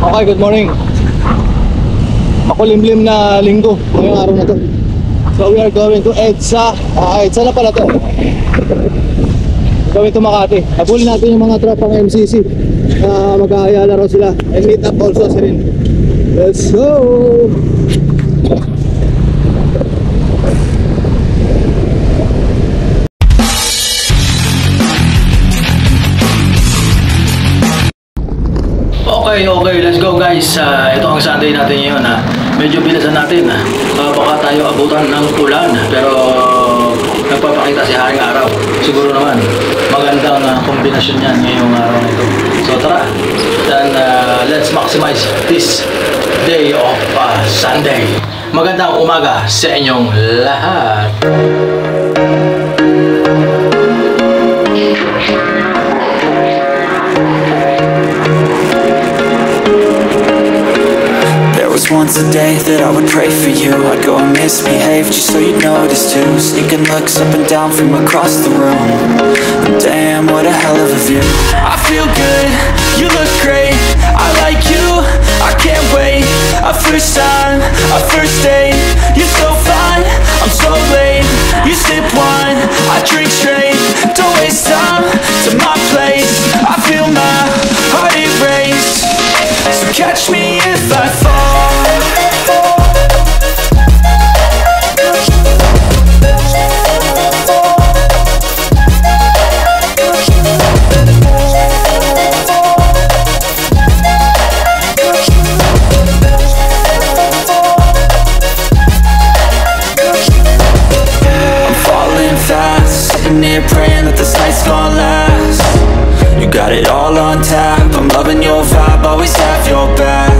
Okay, good morning. Makulimlim na linggo ngayong araw na to. So we are going to EDSA. EDSA na pala to. Going to Makati. Habulin natin yung mga tropang MCC. Mag-aayala raw sila. And meet up also si Rin. Let's go! Okay, let's go guys. Ito ang Sunday natin ngayon ha. Medyo bilisan natin ha. Baka tayo abutan ng ulan, pero nagpapakita si Haring Araw. Siguro naman magandang kombinasyon yan ngayong araw na ito. So tara, then let's maximize this day of Sunday. Magandang umaga sa inyong lahat. Once a day that I would pray for you, I'd go and misbehave just so you'd notice too. Sneaking looks up and down from across the room. Damn, what a hell of a view. I feel good, you look great, I like you, I can't wait. A first time, a first date, you're so fine, I'm so late. You sip wine, I drink straight. Don't waste time to my place. I feel my heart erase. So catch me if I fall. Praying that this night's gonna last. You got it all on tap, I'm loving your vibe, always have your back.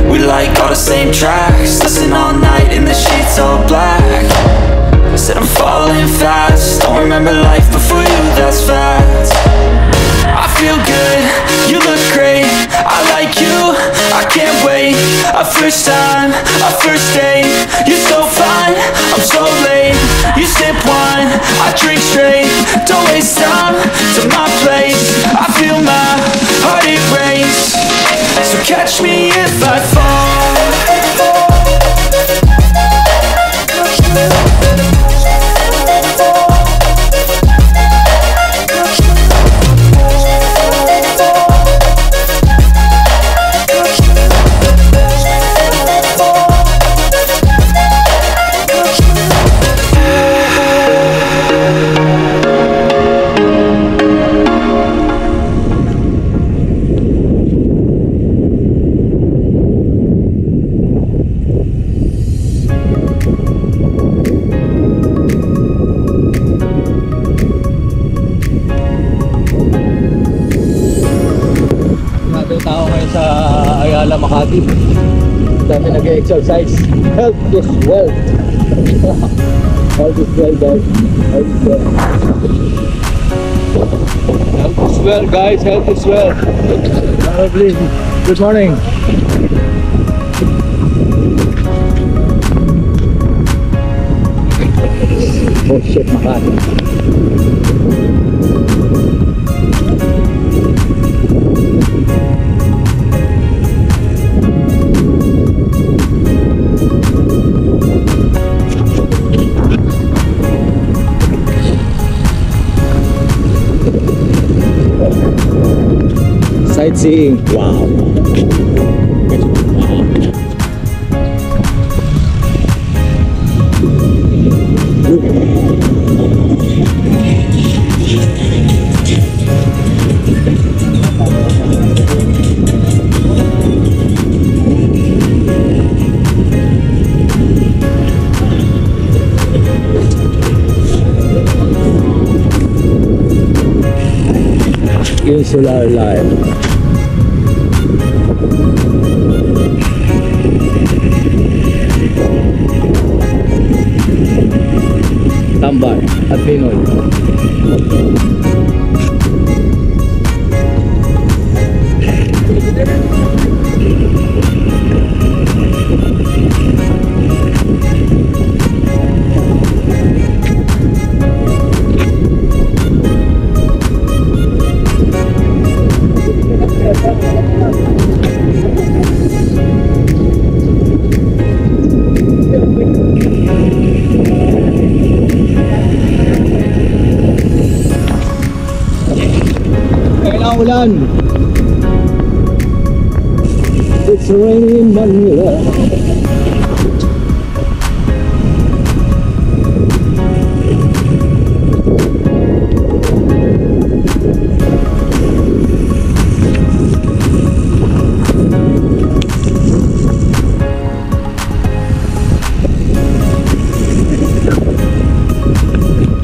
We like all the same tracks, listen all night in the sheets all black. I said I'm falling fast, don't remember life before you, that's fact. I feel good, you look great, I like you, I can't wait. A first time, a first date, you're so fine, I'm so late. You sip wine, I drink straight. Don't waste time to my place. I feel my heart erase. So catch me if I fall. Makati. Dami nag-exercise. Health is wealth. Health is wealth, guys. Health is wealth. Health is wealth, guys. Health is wealth. Good morning. Oh shit, Makati. Sightseeing. Wow. Insular life. Tambay at Pinoy. ulan. It's raining in Manila.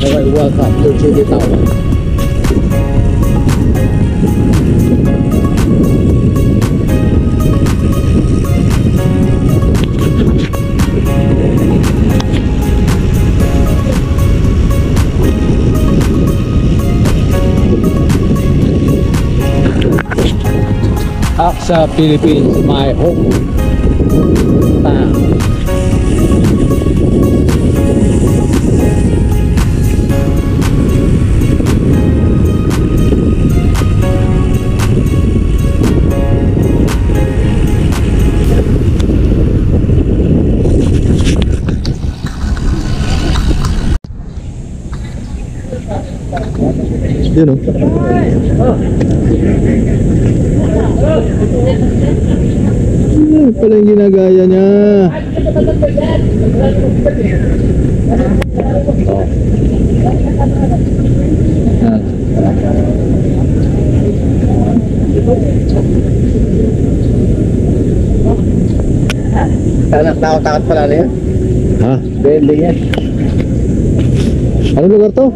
Alright, welcome to Chibi Tower. Aksa, Philippines, my home town. Yun o. Ano pala yung ginagaya niya? Oh. Takot pala na yan? Ha? Bending yan. Ano lugar to?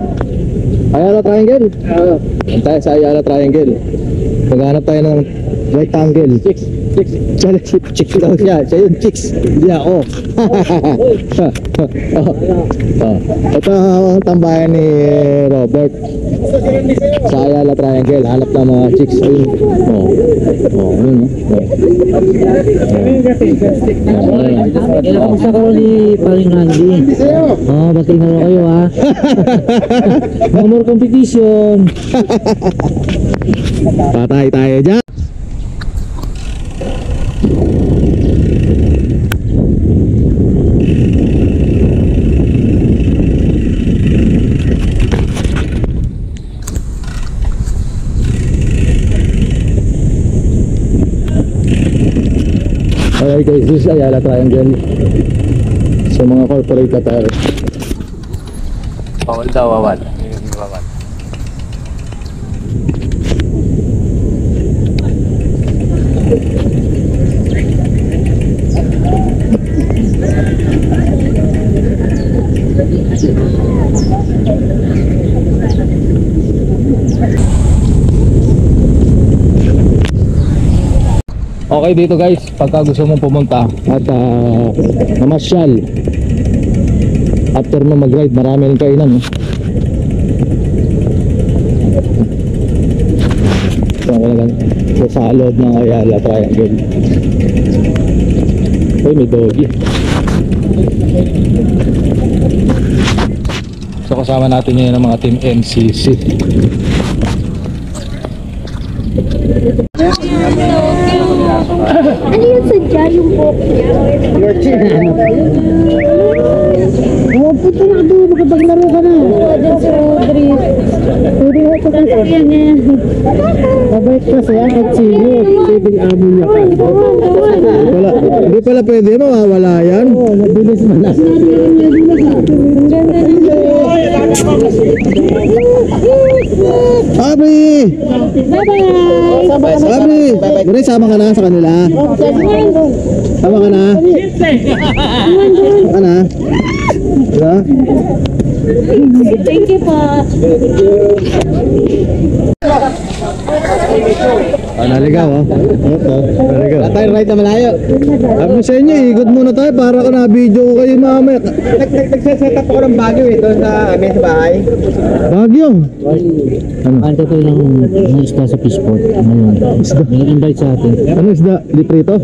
Ayala Triangle? Oo. Tayo sa Ayala Triangle. Maghanap tayo ng rectangle. Chicks. Chicks daw siya. Siya yun, chicks. Hindi ako. Ito ang tambayan ni Robert. Sa Ayala Triangle. Hanap ng mga chicks. Ayun. Ayun. Kamusta ko ni Paring Randy? Bating mo kayo ha. No more competition. Patay tayo dyan. Alright guys, this is Ayala Triangle. So mga corporate na tayo. Bawal daw, bawal. Okay dito guys, pagka gusto mong pumunta at mamasyal after mo mag-ride, marami rin kainan. So sa loob ng Ayala Triangle. Uy, may doggy. So kasama natin ngayon ang mga team MCC. Ano yun sadya yung book niya? Pupunta na doon, makapaglaro ka na. Dyan si Audrey. Pwede mo ito kasakyan niya. Mabait kasi yan at silip. Pwedeng amo niya ka. Hindi pala pwede, mawawala yan. Oo, mabilis man lang. Ang ganda niya. Abri! Bye-bye! Abri! Gure, sama ka na sa kanila. Sama ka na. Sama ka na. Diba? Thank you po. Naligaw naligaw. Tayo ride na malayo. Sabi sa inyo, ikot muna tayo para ka na-video ko kayo mamaya. Nagsaset up ako ng Baguio doon sa amin sa bahay. Baguio? Ano ko lang ng isda sa Fishport. Nag-invite sa atin. Ano isda? Liprito?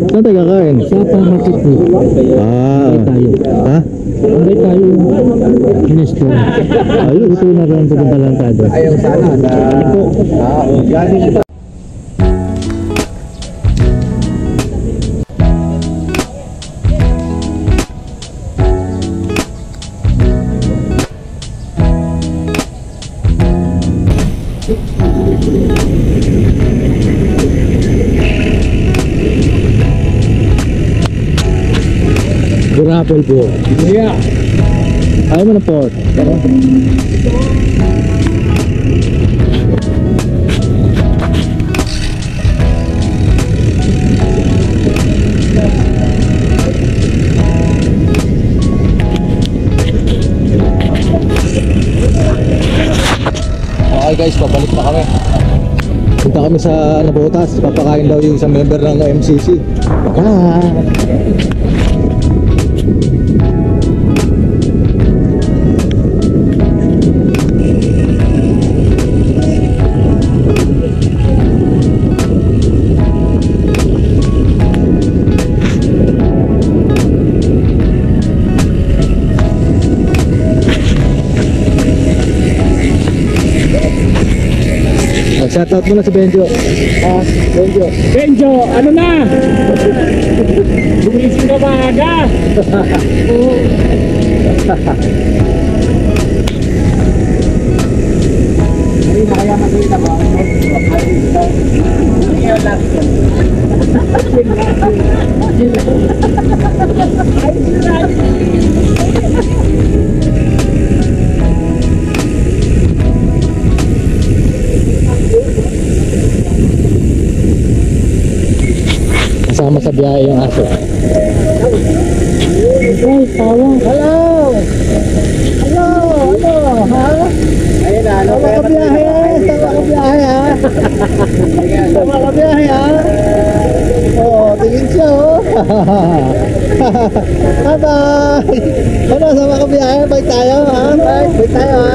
Saan tayo kakain? Sa market po. Tayo. Ha? Invite tayo. Inesto. Ayun. Ito na rin sa Balantado. Ayaw sana na galing ito. Grapple po. Yeah. Ayaw mo na port. Okay guys, pabalik na kami. Punta kami sa Nabotas. Papakain daw yung isang member ng MCC. Shoutout mo na si Benjo. Benjo. Benjo, ano na? Gumising ka maaga. Hindi na kaya makita ba? Kasama sa biyahe yung aso. Ay, tawang. Hello! Hello! Ano? Ha? Ayun na, ano? Sama ka biyahe! Sama ka biyahe, ha? Sama ka biyahe, ha? Oo, tingin siya, oh. Bye-bye! Ano, sama ka biyahe? Bye tayo, ha? Bye! Bye tayo, ha?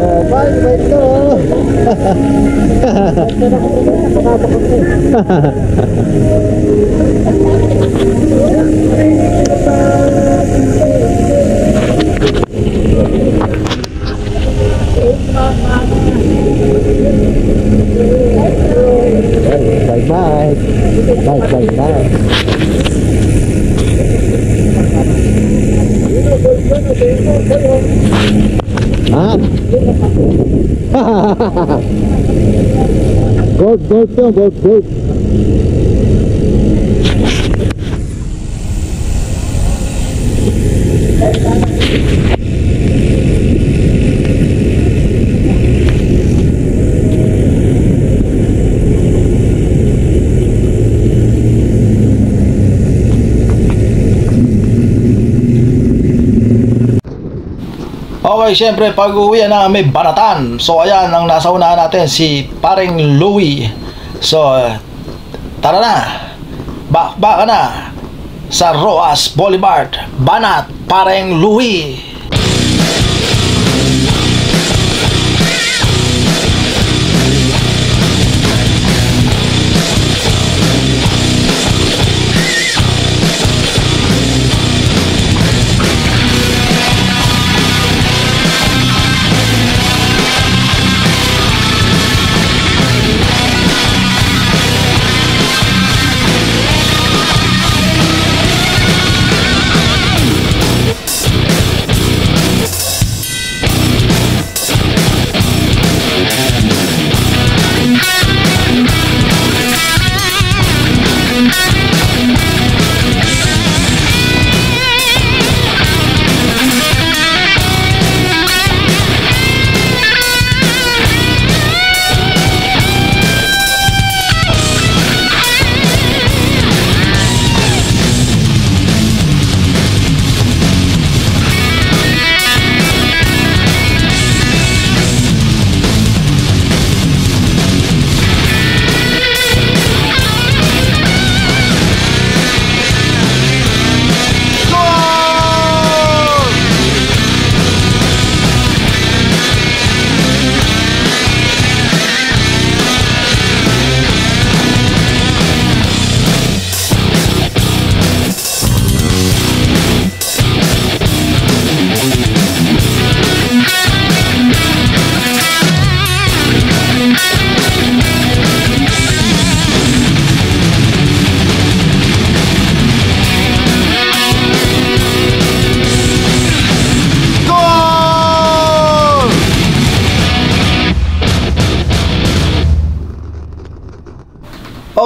Oh, bye! Bye to! Bye-bye. Bye-bye. Ah. Gold to, gold. Okay, syempre pag-uwi na may banatan. So ayan, ang nasa unahan natin si Paring Louie. So tara na, bakbaka na sa Roas Boulevard, Banat, Paring Louie.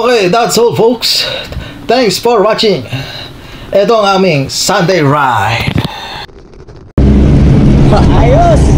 Okay, that's all folks. Thanks for watching. Ito ang aming Sunday ride. Ayos!